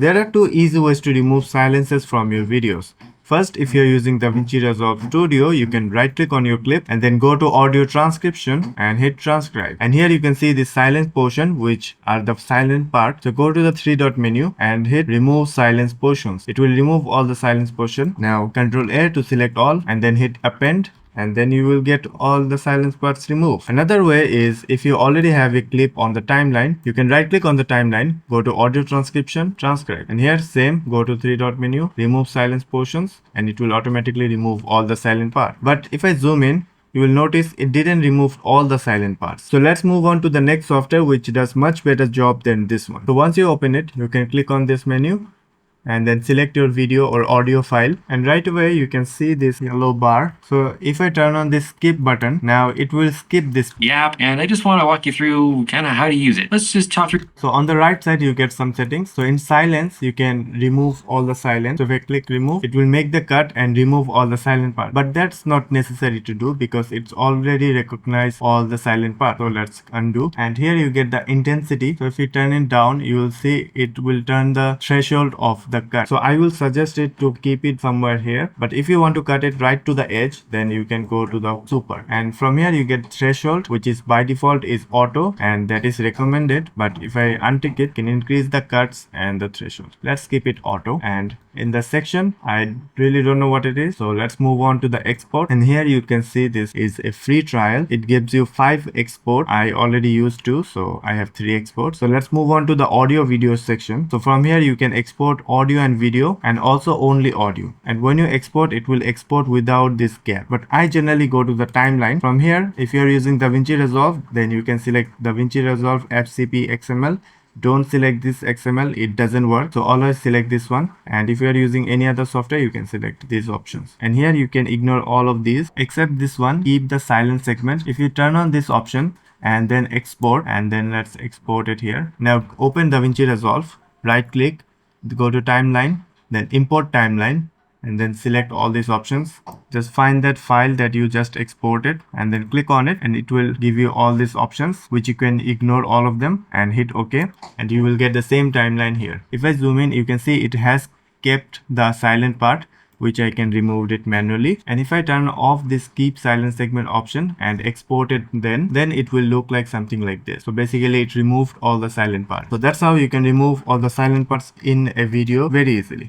There are two easy ways to remove silences from your videos. First, if you're using Davinci Resolve Studio, you can right click on your clip and then go to audio transcription and hit transcribe. And here you can see the silence portion, which are the silent part. So go to the three dot menu and hit remove silence portions. It will remove all the silence portion. Now Control A to select all and then hit append, and then you will get all the silence parts removed. Another way is if you already have a clip on the timeline, you can right click on the timeline, go to audio transcription, transcribe, and here same, go to three dot menu, remove silence portions, and it will automatically remove all the silent part. But if I zoom in, you will notice it didn't remove all the silent parts. So let's move on to the next software which does much better job than this one. So once you open it, you can click on this menu and then select your video or audio file, and right away you can see this yellow bar. So if I turn on this skip button, now it will skip this. Yeah, and I just want to walk you through kind of how to use it. Let's just talk through. So on the right side you get some settings. So in silence you can remove all the silence. So if I click remove, it will make the cut and remove all the silent part, but that's not necessary to do because it's already recognized all the silent part. So let's undo, and here you get the intensity. So if you turn it down, you will see it will turn the threshold of the cut. So I will suggest it to keep it somewhere here, but if you want to cut it right to the edge, then you can go to the super, and from here you get threshold, which is by default is auto, and that is recommended, but if I untick it, can increase the cuts and the threshold. Let's keep it auto, and in the section I really don't know what it is, so let's move on to the export, and here you can see this is a free trial. It gives you 5 export. I already used 2, so I have 3 exports. So let's move on to the audio video section. So from here you can export audio and video, and also only audio, and when you export, it will export without this gap, but I generally go to the timeline. From here, if you are using Davinci Resolve, then you can select Davinci Resolve FCP XML. Don't select this XML, it doesn't work, so always select this one. And if you are using any other software, you can select these options, and here you can ignore all of these except this one, keep the silent segment. If you turn on this option and then export, and then let's export it here. Now open Davinci Resolve, right click, go to timeline, then import timeline, and then select all these options. Just find that file that you just exported and then click on it, and it will give you all these options, which you can ignore all of them and hit OK, and you will get the same timeline here. If I zoom in, you can see it has kept the silent part, which I can remove it manually. And if I turn off this keep silent segment option and export it, then it will look like something like this. So basically it removed all the silent parts. So that's how you can remove all the silent parts in a video very easily.